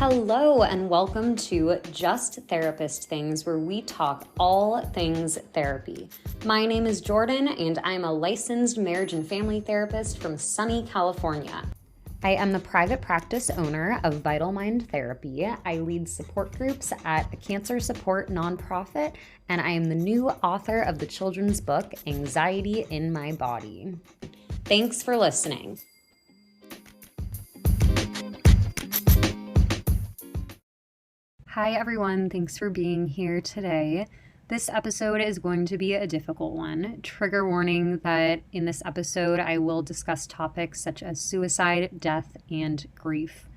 Hello and welcome to Just Therapist Things, where we talk all things therapy. My name is Jordan and I'm a licensed marriage and family therapist from sunny California. I am the private practice owner of Vital Mind Therapy. I lead support groups at a cancer support nonprofit, and I am the new author of the children's book, Anxiety in My Body. Thanks for listening. Hi everyone, thanks for being here today. This episode is going to be a difficult one. Trigger warning that in this episode I will discuss topics such as suicide, death, and grief.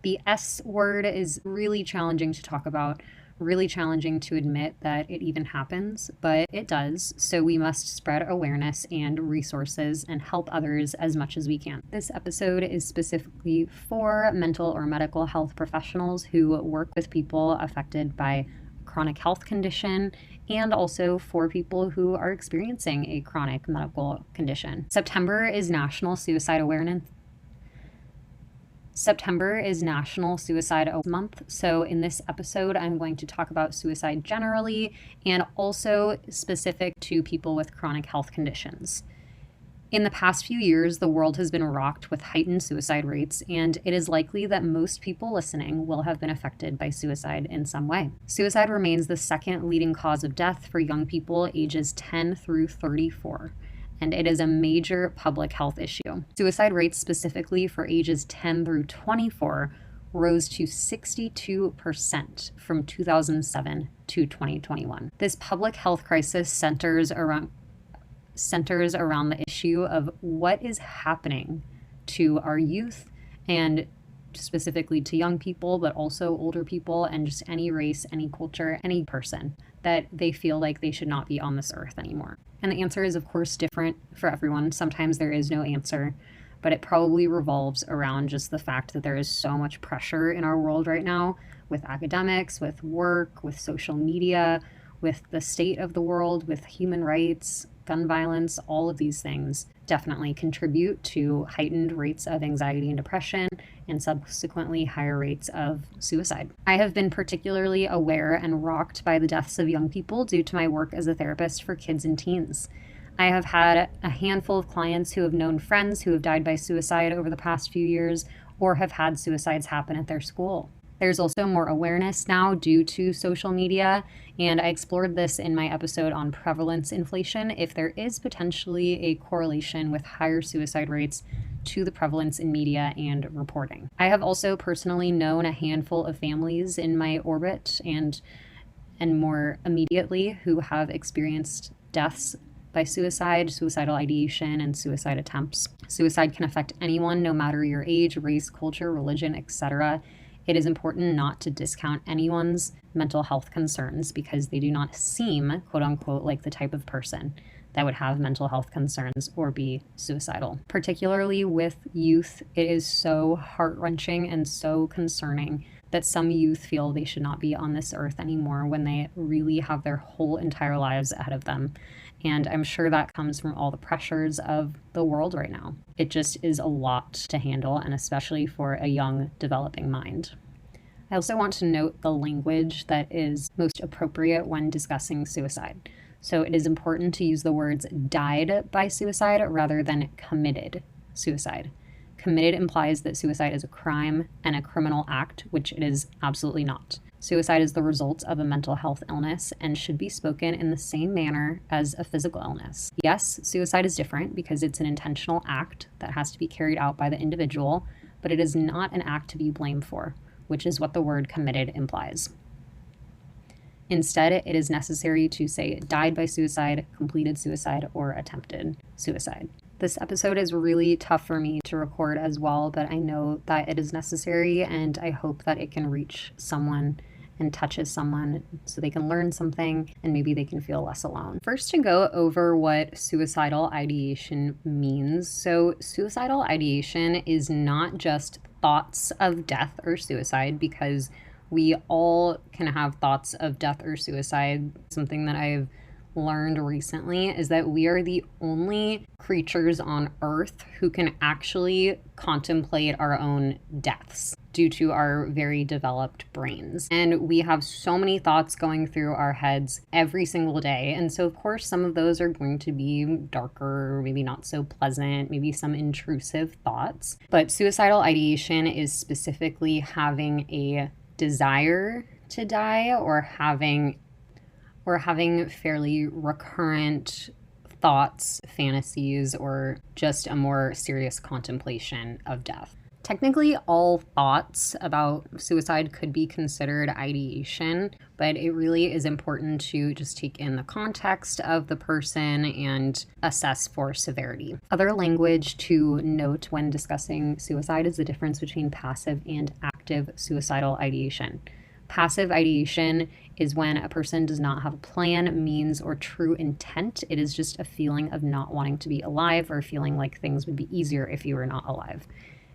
The S word is really challenging to talk about, really challenging to admit that it even happens, but it does, so we must spread awareness and resources and help others as much as we can. This episode is specifically for mental or medical health professionals who work with people affected by chronic health condition, and also for people who are experiencing a chronic medical condition. September is National Suicide Month, so in this episode I'm going to talk about suicide generally and also specific to people with chronic health conditions. In the past few years, the world has been rocked with heightened suicide rates, and it is likely that most people listening will have been affected by suicide in some way. Suicide remains the second leading cause of death for young people ages 10 through 34. And it is a major public health issue. Suicide rates specifically for ages 10 through 24 rose to 62% from 2007 to 2021. This public health crisis centers around the issue of what is happening to our youth and specifically to young people, but also older people and just any race, any culture, any person that they feel like they should not be on this earth anymore. And the answer is, of course, different for everyone. Sometimes there is no answer, but it probably revolves around just the fact that there is so much pressure in our world right now with academics, with work, with social media, with the state of the world, with human rights, gun violence. All of these things definitely contribute to heightened rates of anxiety and depression and subsequently higher rates of suicide. I have been particularly aware and rocked by the deaths of young people due to my work as a therapist for kids and teens. I have had a handful of clients who have known friends who have died by suicide over the past few years or have had suicides happen at their school. There's also more awareness now due to social media, and I explored this in my episode on prevalence inflation, if there is potentially a correlation with higher suicide rates to the prevalence in media and reporting. I have also personally known a handful of families in my orbit and more immediately who have experienced deaths by suicide, suicidal ideation, and suicide attempts. Suicide can affect anyone, no matter your age, race, culture, religion, etc. It is important not to discount anyone's mental health concerns because they do not seem, quote unquote, like the type of person that would have mental health concerns or be suicidal. Particularly with youth, it is so heart-wrenching and so concerning that some youth feel they should not be on this earth anymore when they really have their whole entire lives ahead of them. And I'm sure that comes from all the pressures of the world right now. It just is a lot to handle, and especially for a young, developing mind. I also want to note the language that is most appropriate when discussing suicide. So it is important to use the words died by suicide rather than committed suicide. Committed implies that suicide is a crime and a criminal act, which it is absolutely not. Suicide is the result of a mental health illness and should be spoken in the same manner as a physical illness. Yes, suicide is different because it's an intentional act that has to be carried out by the individual, but it is not an act to be blamed for, which is what the word committed implies. Instead, it is necessary to say died by suicide, completed suicide, or attempted suicide. This episode is really tough for me to record as well, but I know that it is necessary and I hope that it can reach someone and touches someone so they can learn something and maybe they can feel less alone. First, to go over what suicidal ideation means. So suicidal ideation is not just thoughts of death or suicide, because we all can have thoughts of death or suicide. Something that I've learned recently is that we are the only creatures on Earth who can actually contemplate our own deaths. due to our very developed brains. And we have so many thoughts going through our heads every single day. And so, of course, some of those are going to be darker, maybe not so pleasant, maybe some intrusive thoughts. But suicidal ideation is specifically having a desire to die or having fairly recurrent thoughts, fantasies, or just a more serious contemplation of death. Technically, all thoughts about suicide could be considered ideation, but it really is important to just take in the context of the person and assess for severity. Other language to note when discussing suicide is the difference between passive and active suicidal ideation. Passive ideation is when a person does not have a plan, means, or true intent. It is just a feeling of not wanting to be alive or feeling like things would be easier if you were not alive.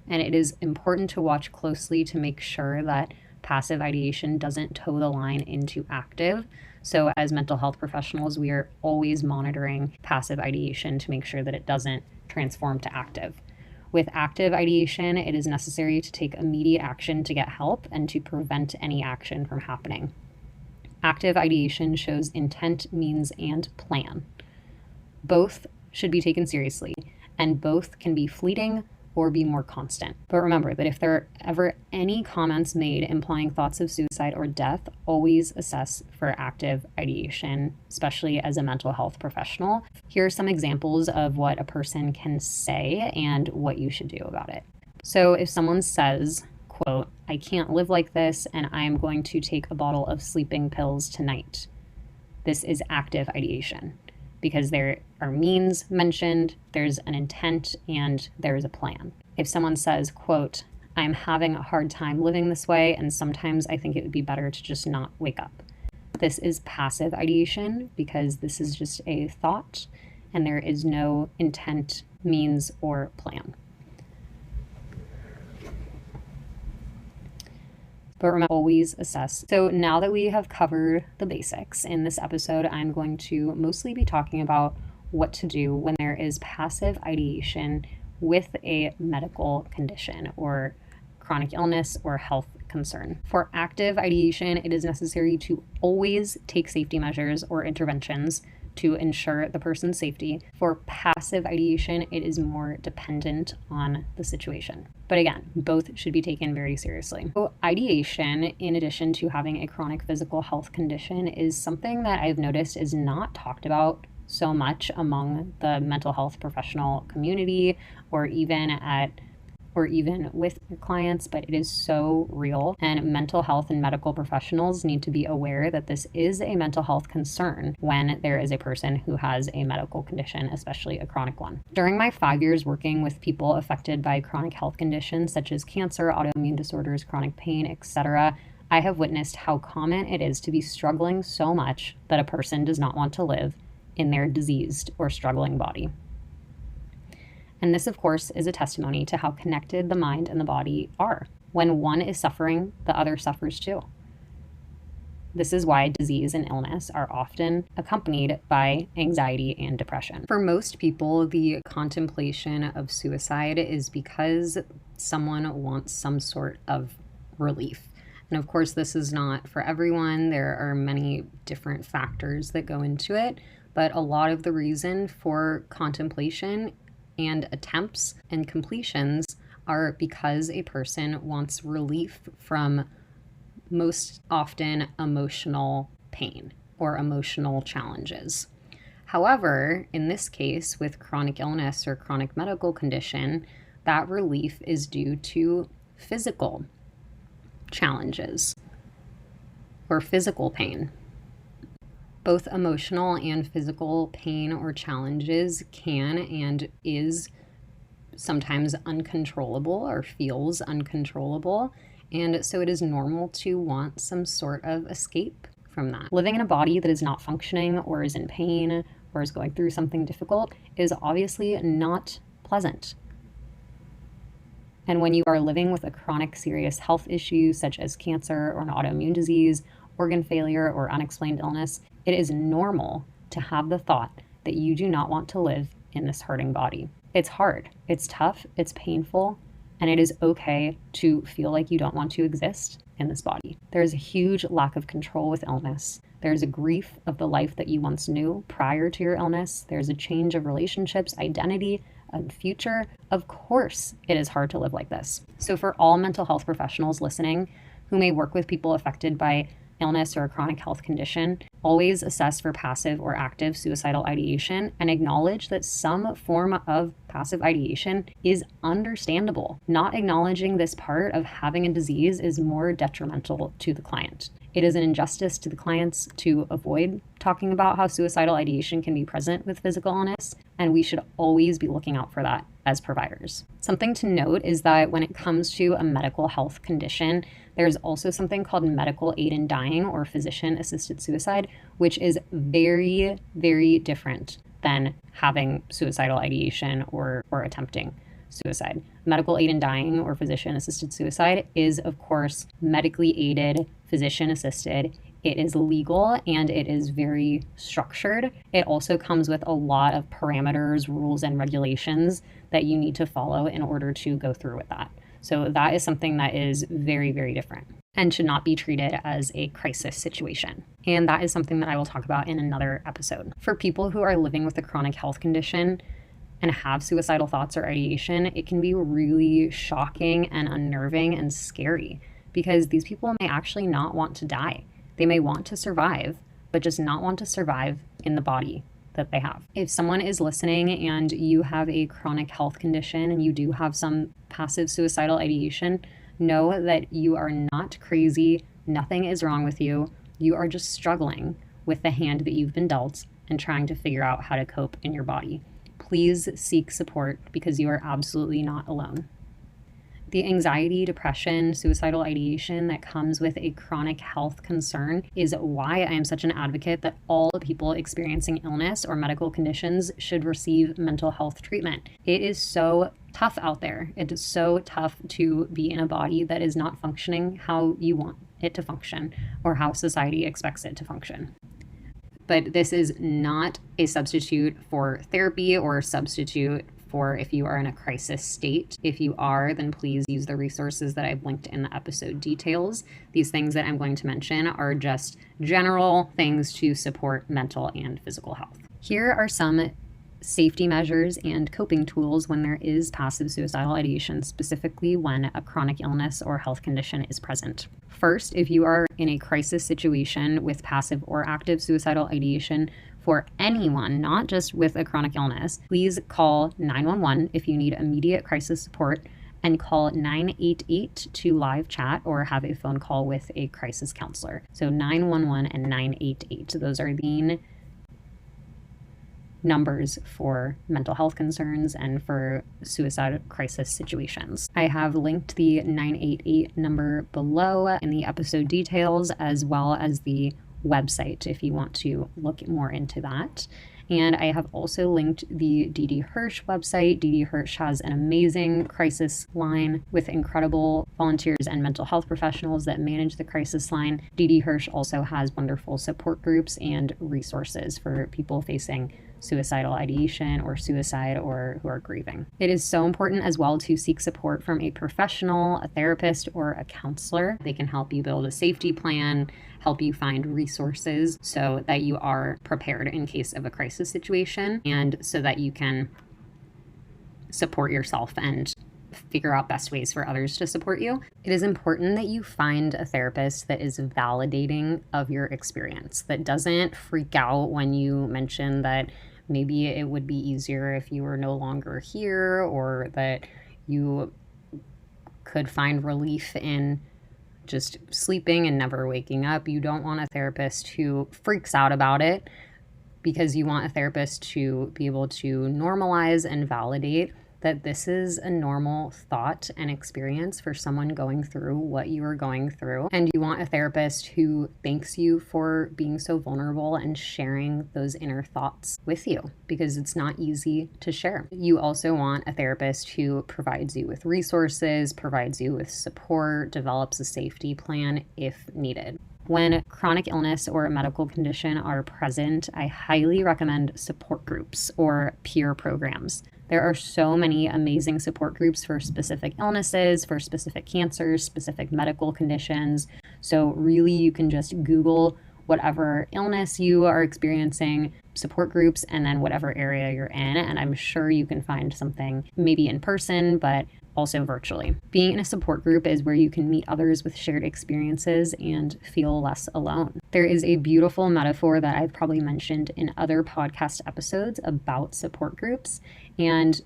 And it is important to watch closely to make sure that passive ideation doesn't toe the line into active. So as mental health professionals, we are always monitoring passive ideation to make sure that it doesn't transform to active. With active ideation, it is necessary to take immediate action to get help and to prevent any action from happening. Active ideation shows intent, means, and plan. Both should be taken seriously, and both can be fleeting or be more constant. But remember that if there are ever any comments made implying thoughts of suicide or death, always assess for active ideation, especially as a mental health professional. Here are some examples of what a person can say and what you should do about it. So if someone says, quote, "I can't live like this and I'm going to take a bottle of sleeping pills tonight," this is active ideation, because there are means mentioned, there's an intent, and there's a plan. If someone says, quote, "I'm having a hard time living this way, and sometimes I think it would be better to just not wake up," this is passive ideation, because this is just a thought, and there is no intent, means, or plan. But remember, always assess. So now that we have covered the basics in this episode, I'm going to mostly be talking about what to do when there is passive ideation with a medical condition or chronic illness or health concern. For active ideation, it is necessary to always take safety measures or interventions to ensure the person's safety. For passive ideation, it is more dependent on the situation. But again, both should be taken very seriously. So ideation, in addition to having a chronic physical health condition, is something that I've noticed is not talked about so much among the mental health professional community or even with your clients, but it is so real. And mental health and medical professionals need to be aware that this is a mental health concern when there is a person who has a medical condition, especially a chronic one. During my 5 years working with people affected by chronic health conditions such as cancer, autoimmune disorders, chronic pain, etc., I have witnessed how common it is to be struggling so much that a person does not want to live in their diseased or struggling body. And this, of course, is a testimony to how connected the mind and the body are. When one is suffering, the other suffers too. This is why disease and illness are often accompanied by anxiety and depression. For most people, the contemplation of suicide is because someone wants some sort of relief. And of course, this is not for everyone. There are many different factors that go into it, but a lot of the reason for contemplation and attempts and completions are because a person wants relief from most often emotional pain or emotional challenges. However, in this case, with chronic illness or chronic medical condition, that relief is due to physical challenges or physical pain. Both emotional and physical pain or challenges can and is sometimes uncontrollable or feels uncontrollable. And so it is normal to want some sort of escape from that. Living in a body that is not functioning or is in pain or is going through something difficult is obviously not pleasant. And when you are living with a chronic serious health issue such as cancer or an autoimmune disease, organ failure, or unexplained illness, it is normal to have the thought that you do not want to live in this hurting body. It's hard, it's tough, it's painful, And it is okay to feel like you don't want to exist in this body. There is a huge lack of control with illness. There's a grief of the life that you once knew prior to your illness. There's a change of relationships, identity, and future. Of course, it is hard to live like this. So for all mental health professionals listening who may work with people affected by illness or a chronic health condition, always assess for passive or active suicidal ideation and acknowledge that some form of passive ideation is understandable. Not acknowledging this part of having a disease is more detrimental to the client. It is an injustice to the clients to avoid talking about how suicidal ideation can be present with physical illness, and we should always be looking out for that as providers. Something to note is that when it comes to a medical health condition, there's also something called medical aid in dying or physician-assisted suicide, which is very, very different than having suicidal ideation or attempting suicide. Medical aid in dying or physician-assisted suicide is, of course, medically aided, physician-assisted. It is legal and it is very structured. It also comes with a lot of parameters, rules, and regulations that you need to follow in order to go through with that. So that is something that is very, very different and should not be treated as a crisis situation. And that is something that I will talk about in another episode. For people who are living with a chronic health condition and have suicidal thoughts or ideation, it can be really shocking and unnerving and scary because these people may actually not want to die. They may want to survive, but just not want to survive in the body that they have. If someone is listening and you have a chronic health condition and you do have some passive suicidal ideation, know that you are not crazy. Nothing is wrong with you. You are just struggling with the hand that you've been dealt and trying to figure out how to cope in your body. Please seek support because you are absolutely not alone. The anxiety, depression, suicidal ideation that comes with a chronic health concern is why I am such an advocate that all people experiencing illness or medical conditions should receive mental health treatment. It is so tough out there. It is so tough to be in a body that is not functioning how you want it to function or how society expects it to function. But this is not a substitute for therapy or a substitute for if you are in a crisis state. If you are, then please use the resources that I've linked in the episode details. These things that I'm going to mention are just general things to support mental and physical health. Here are some safety measures and coping tools when there is passive suicidal ideation, specifically when a chronic illness or health condition is present. First, if you are in a crisis situation with passive or active suicidal ideation, for anyone, not just with a chronic illness, please call 911 if you need immediate crisis support and call 988 to live chat or have a phone call with a crisis counselor. So 911 and 988. Those are the numbers for mental health concerns and for suicide crisis situations. I have linked the 988 number below in the episode details, as well as the website if you want to look more into that. And I have also linked the D.D. Hirsch website. D.D. Hirsch has an amazing crisis line with incredible volunteers and mental health professionals that manage the crisis line. D.D. Hirsch also has wonderful support groups and resources for people facing suicidal ideation or suicide or who are grieving. It is so important as well to seek support from a professional, a therapist, or a counselor. They can help you build a safety plan, help you find resources so that you are prepared in case of a crisis situation and so that you can support yourself and figure out best ways for others to support you. It is important that you find a therapist that is validating of your experience, that doesn't freak out when you mention that maybe it would be easier if you were no longer here, or that you could find relief in just sleeping and never waking up. You don't want a therapist who freaks out about it, because you want a therapist to be able to normalize and validate that this is a normal thought and experience for someone going through what you are going through. And you want a therapist who thanks you for being so vulnerable and sharing those inner thoughts with you, because it's not easy to share. You also want a therapist who provides you with resources, provides you with support, develops a safety plan if needed. When chronic illness or a medical condition are present, I highly recommend support groups or peer programs. There are so many amazing support groups for specific illnesses, for specific cancers, specific medical conditions. So really you can just Google whatever illness you are experiencing, support groups, and then whatever area you're in. And I'm sure you can find something maybe in person, but also virtually. Being in a support group is where you can meet others with shared experiences and feel less alone. There is a beautiful metaphor that I've probably mentioned in other podcast episodes about support groups, and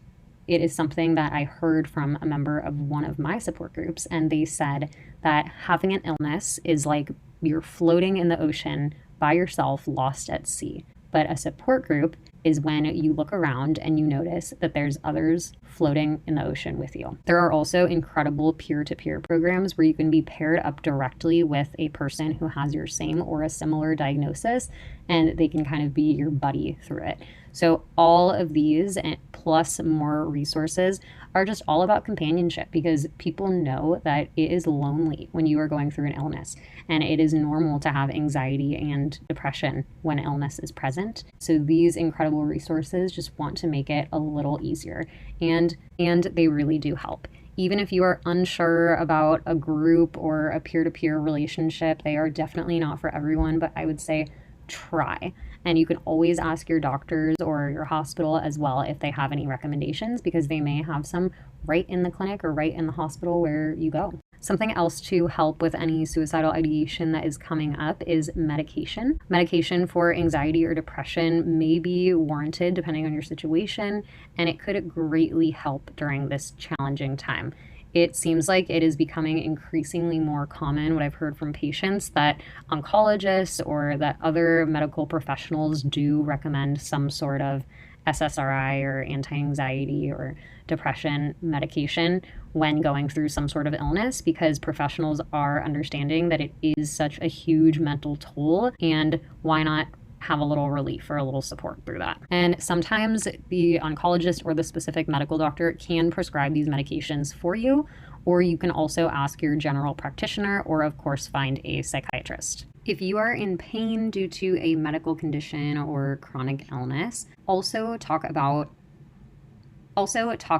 it is something that I heard from a member of one of my support groups, and they said that having an illness is like you're floating in the ocean by yourself, lost at sea. But a support group is when you look around and you notice that there's others floating in the ocean with you. There are also incredible peer-to-peer programs where you can be paired up directly with a person who has your same or a similar diagnosis, and they can kind of be your buddy through it. So all of these and plus more resources are just all about companionship, because people know that it is lonely when you are going through an illness, and it is normal to have anxiety and depression when illness is present. So these incredible resources just want to make it a little easier, and they really do help. Even if you are unsure about a group or a peer-to-peer relationship, they are definitely not for everyone, but I would say try. And you can always ask your doctors or your hospital as well if they have any recommendations, because they may have some right in the clinic or right in the hospital where you go. Something else to help with any suicidal ideation that is coming up is medication. Medication for anxiety or depression may be warranted depending on your situation, and it could greatly help during this challenging time. It seems like it is becoming increasingly more common, what I've heard from patients, that oncologists or that other medical professionals do recommend some sort of SSRI or anti-anxiety or depression medication when going through some sort of illness, because professionals are understanding that it is such a huge mental toll, and why not have a little relief or a little support through that. And sometimes the oncologist or the specific medical doctor can prescribe these medications for you, or you can also ask your general practitioner, or of course find a psychiatrist. If you are in pain due to a medical condition or chronic illness, also talk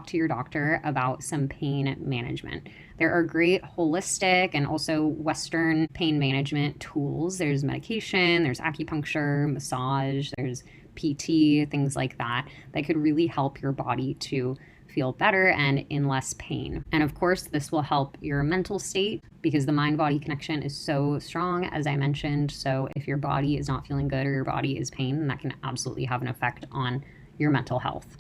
to your doctor about some pain management. There are great holistic and also Western pain management tools. There's medication, there's acupuncture, massage, there's PT, things like that could really help your body to feel better and in less pain. And of course, this will help your mental state, because the mind-body connection is so strong, as I mentioned. So if your body is not feeling good or your body is pain, then that can absolutely have an effect on your mental health.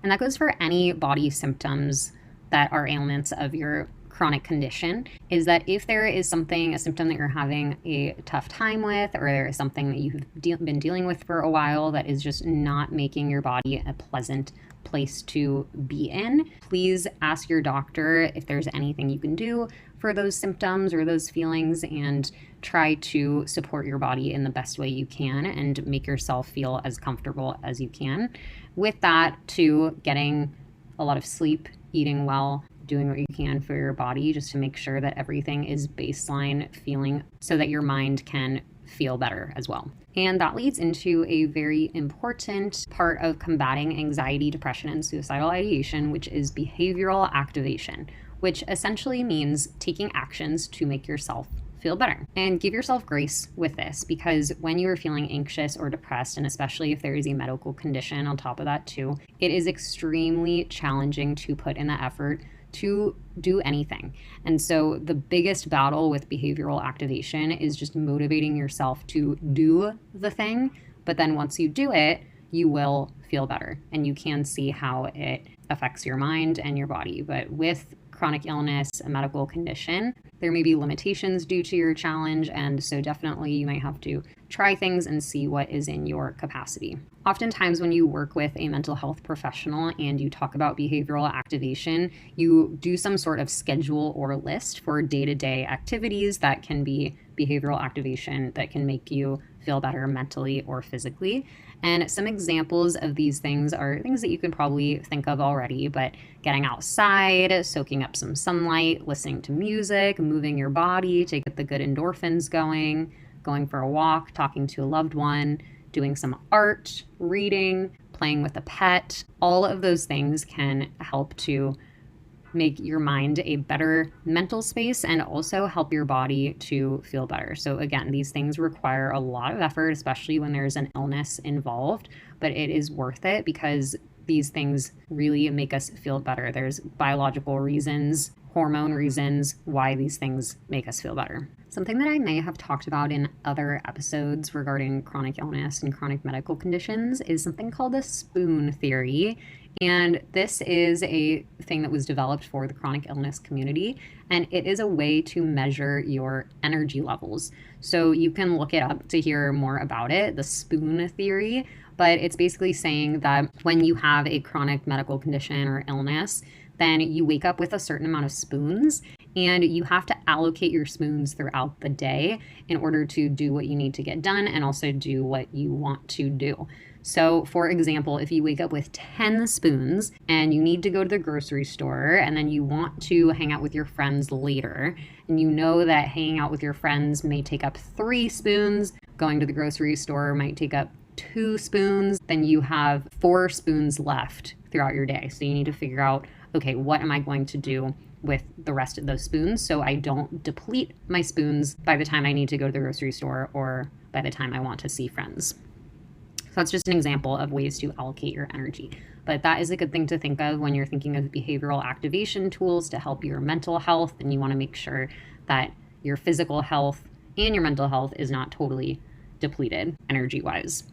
And that goes for any body symptoms that are ailments of your chronic condition, is that if there is a symptom that you're having a tough time with, or there is something that you've been dealing with for a while that is just not making your body a pleasant place to be in, please ask your doctor if there's anything you can do for those symptoms or those feelings, and try to support your body in the best way you can and make yourself feel as comfortable as you can. With that, to getting a lot of sleep, eating well, doing what you can for your body just to make sure that everything is baseline feeling, so that your mind can feel better as well. And that leads into a very important part of combating anxiety, depression, and suicidal ideation, which is behavioral activation, which essentially means taking actions to make yourself feel better. And give yourself grace with this, because when you are feeling anxious or depressed, and especially if there is a medical condition on top of that too, it is extremely challenging to put in the effort to do anything. And so the biggest battle with behavioral activation is just motivating yourself to do the thing. But then once you do it, you will feel better, and you can see how it affects your mind and your body. But with chronic illness, a medical condition, there may be limitations due to your challenge, and so definitely you might have to try things and see what is in your capacity. Oftentimes when you work with a mental health professional and you talk about behavioral activation, you do some sort of schedule or list for day-to-day activities that can be behavioral activation that can make you feel better mentally or physically. And some examples of these things are things that you can probably think of already, but getting outside, soaking up some sunlight, listening to music, moving your body to get the good endorphins going for a walk, talking to a loved one, doing some art, reading, playing with a pet. All of those things can help to make your mind a better mental space and also help your body to feel better. So again, these things require a lot of effort, especially when there's an illness involved, but it is worth it because these things really make us feel better. There's biological reasons, hormone reasons why these things make us feel better. Something that I may have talked about in other episodes regarding chronic illness and chronic medical conditions is something called the spoon theory. And this is a thing that was developed for the chronic illness community, and it is a way to measure your energy levels. So you can look it up to hear more about it, the spoon theory, but it's basically saying that when you have a chronic medical condition or illness, then you wake up with a certain amount of spoons, and you have to allocate your spoons throughout the day in order to do what you need to get done and also do what you want to do. So, for example, if you wake up with 10 spoons and you need to go to the grocery store and then you want to hang out with your friends later, and you know that hanging out with your friends may take up 3 spoons, going to the grocery store might take up 2 spoons, then you have 4 spoons left throughout your day. So you need to figure out, okay, what am I going to do with the rest of those spoons so I don't deplete my spoons by the time I need to go to the grocery store or by the time I want to see friends. So that's just an example of ways to allocate your energy. But that is a good thing to think of when you're thinking of behavioral activation tools to help your mental health, and you want to make sure that your physical health and your mental health is not totally depleted energy-wise.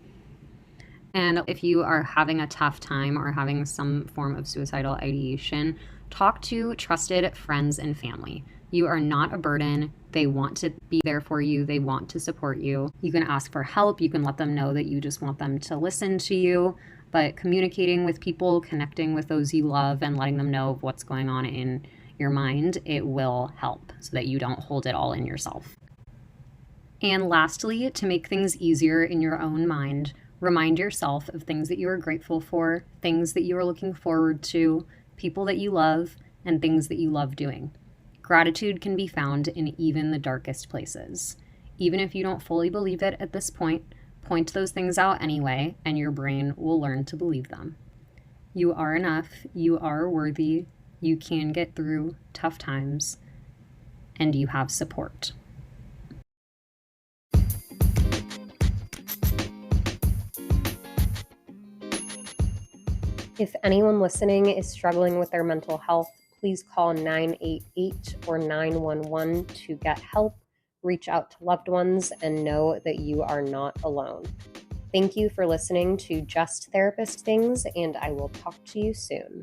And if you are having a tough time or having some form of suicidal ideation, talk to trusted friends and family. You are not a burden. They want to be there for you. They want to support you. You can ask for help. You can let them know that you just want them to listen to you. But communicating with people, connecting with those you love, and letting them know of what's going on in your mind, it will help so that you don't hold it all in yourself. And lastly, to make things easier in your own mind, remind yourself of things that you are grateful for, things that you are looking forward to, people that you love, and things that you love doing. Gratitude can be found in even the darkest places. Even if you don't fully believe it at this point those things out anyway, and your brain will learn to believe them. You are enough, you are worthy, you can get through tough times, and you have support. If anyone listening is struggling with their mental health, please call 988 or 911 to get help, reach out to loved ones, and know that you are not alone. Thank you for listening to Just Therapist Things, and I will talk to you soon.